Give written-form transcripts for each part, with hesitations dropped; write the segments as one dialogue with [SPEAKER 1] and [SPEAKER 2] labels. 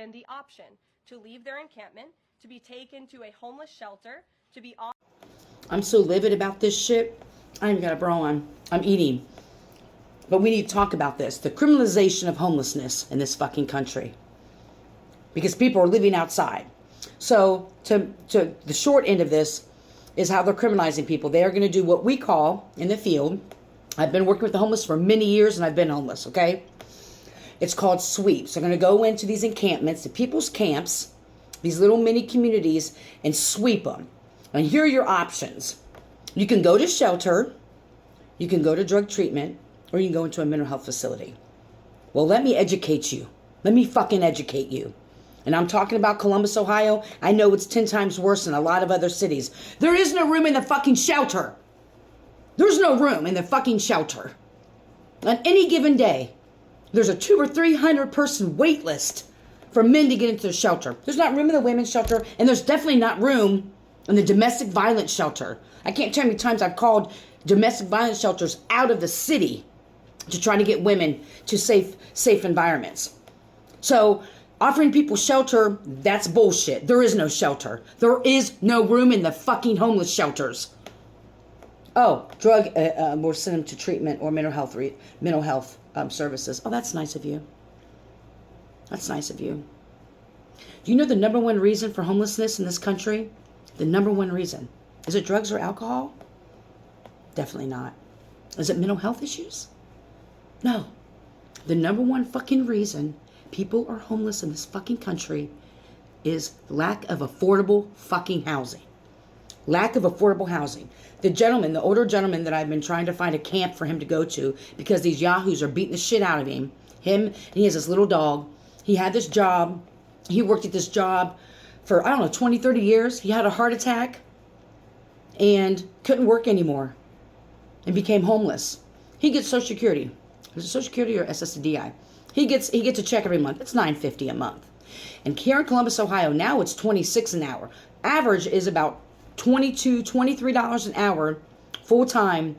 [SPEAKER 1] given the option to leave their encampment, to be taken to a homeless shelter, to be off.
[SPEAKER 2] I'm so livid about this shit. I ain't got a bra on. I'm eating. But we need to talk about this. The criminalization of homelessness in this fucking country. Because people are living outside. So to the short end of this is how they're criminalizing people. They are going to do what we call in the field. I've been working with the homeless for many years and I've been homeless, okay? It's called sweeps. They're going to go into these encampments, the people's camps, these little mini communities, and sweep them. And here are your options. You can go to shelter, you can go to drug treatment, or you can go into a mental health facility. Well, let me educate you. Let me fucking educate you. And I'm talking about Columbus, Ohio. I know it's 10 times worse than a lot of other cities. There is no room in the fucking shelter. There's no room in the fucking shelter. On any given day, there's a 200 or 300 person wait list for men to get into the shelter. There's not room in the women's shelter, and there's definitely not room in the domestic violence shelter. I can't tell you how many times I've called domestic violence shelters out of the city to try to get women to safe environments. So offering people shelter, that's bullshit. There is no shelter. There is no room in the fucking homeless shelters. Oh, we'll send them to treatment or mental health services. Oh, that's nice of you. That's nice of you. Do you know the number one reason for homelessness in this country? The number one reason. Is it drugs or alcohol? Definitely not. Is it mental health issues? No. The number one fucking reason people are homeless in this fucking country is lack of affordable fucking housing. Lack of affordable housing. The older gentleman that I've been trying to find a camp for him to go to because these yahoos are beating the shit out of him. And he has this little dog. He had this job. He worked at this job for, 20, 30 years. He had a heart attack and couldn't work anymore and became homeless. He gets Social Security. Is it Social Security or SSDI? He gets a check every month. It's $9.50 a month. And here in Columbus, Ohio, now it's $26 an hour. Average is about $22, $23 an hour full-time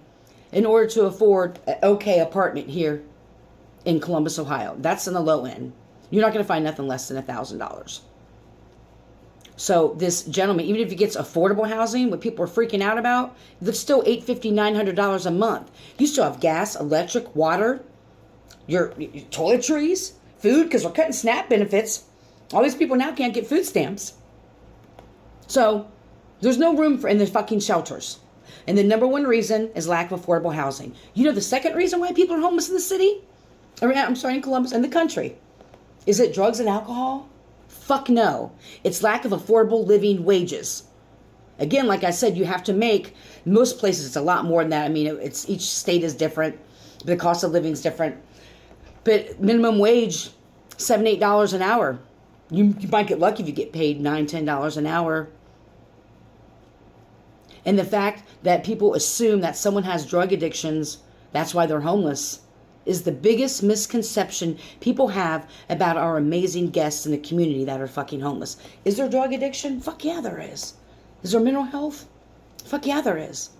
[SPEAKER 2] in order to afford an okay apartment here in Columbus, Ohio. That's in the low end. You're not going to find nothing less than $1,000. So this gentleman, even if he gets affordable housing, what people are freaking out about, that's still $850, $900 a month. You still have gas, electric, water, your toiletries, food, because we're cutting SNAP benefits. All these people now can't get food stamps. So there's no room in the fucking shelters. And the number one reason is lack of affordable housing. You know the second reason why people are homeless in the city? In Columbus, in the country. Is it drugs and alcohol? Fuck no. It's lack of affordable living wages. Again, like I said, you have to make, most places it's a lot more than that. I mean, it's each state is different. The cost of living is different. But minimum wage, $7, $8 an hour. You might get lucky if you get paid $9, $10 an hour. And the fact that people assume that someone has drug addictions, that's why they're homeless, is the biggest misconception people have about our amazing guests in the community that are fucking homeless. Is there drug addiction? Fuck yeah, there is. Is there mental health? Fuck yeah, there is.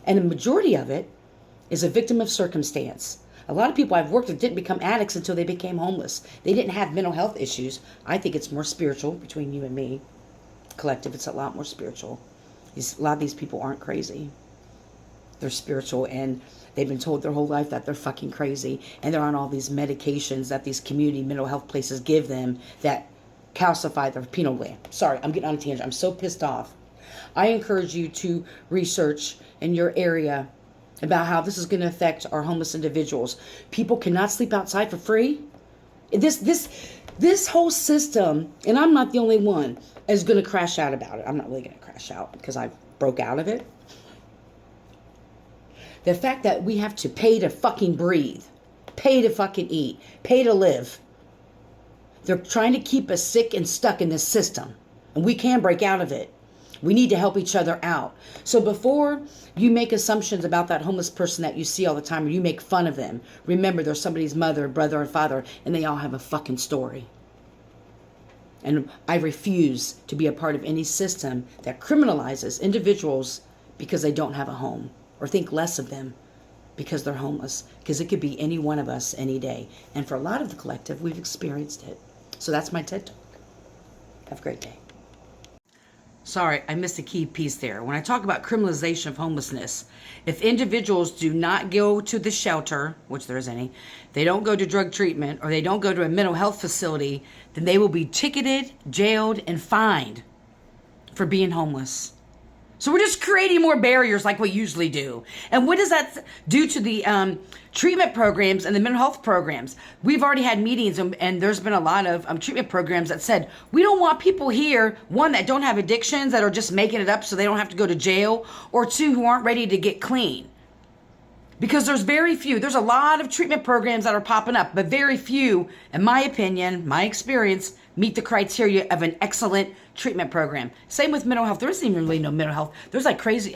[SPEAKER 2] And the majority of it is a victim of circumstance. A lot of people I've worked with didn't become addicts until they became homeless. They didn't have mental health issues. I think it's more spiritual between you and me. Collective, it's a lot more spiritual. A lot of these people aren't crazy. They're spiritual, and they've been told their whole life that they're fucking crazy, and they're on all these medications that these community mental health places give them that calcify their pineal gland. Sorry, I'm getting on a tangent. I'm so pissed off. I encourage you to research in your area about how this is going to affect our homeless individuals. People cannot sleep outside for free. This whole system, and I'm not the only one, is going to crash out about it. I'm not really going to crash out because I broke out of it. The fact that we have to pay to fucking breathe, pay to fucking eat, pay to live. They're trying to keep us sick and stuck in this system, and we can break out of it. We need to help each other out. So before you make assumptions about that homeless person that you see all the time, or you make fun of them, remember they're somebody's mother, brother, or father, and they all have a fucking story. And I refuse to be a part of any system that criminalizes individuals because they don't have a home, or think less of them because they're homeless, because it could be any one of us any day. And for a lot of the collective, we've experienced it. So that's my TED Talk. Have a great day. Sorry, I missed a key piece there. When I talk about criminalization of homelessness, if individuals do not go to the shelter, which there is any, they don't go to drug treatment, or they don't go to a mental health facility, then they will be ticketed, jailed, and fined for being homeless. So we're just creating more barriers like we usually do. And what does that do to the treatment programs and the mental health programs? We've already had meetings, and there's been a lot of treatment programs that said, we don't want people here, one, that don't have addictions, that are just making it up so they don't have to go to jail, or two, who aren't ready to get clean. Because there's very few. There's a lot of treatment programs that are popping up, but very few, in my opinion, my experience, meet the criteria of an excellent treatment program. Same with mental health. There isn't even really no mental health. There's like crazy,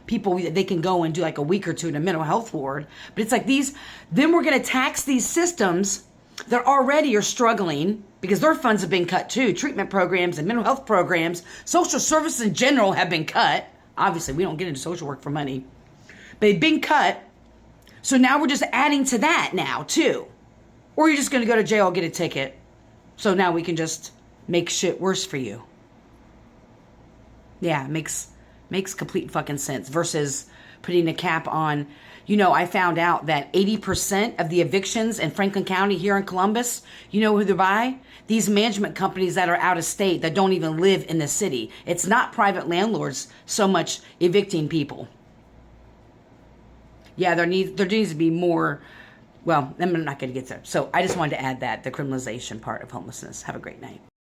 [SPEAKER 2] people, they can go and do like a week or two in a mental health ward. But it's like then we're going to tax these systems that already are struggling because their funds have been cut too. Treatment programs and mental health programs, social services in general have been cut. Obviously, we don't get into social work for money. They've been cut. So now we're just adding to that now too. Or you're just going to go to jail, get a ticket. So now we can just make shit worse for you. Yeah, makes complete fucking sense versus putting a cap on. I found out that 80% of the evictions in Franklin County here in Columbus, you know who they're by? These management companies that are out of state that don't even live in the city. It's not private landlords so much evicting people. Yeah, there needs to be more. Well, I'm not going to get there. So I just wanted to add that, the criminalization part of homelessness. Have a great night.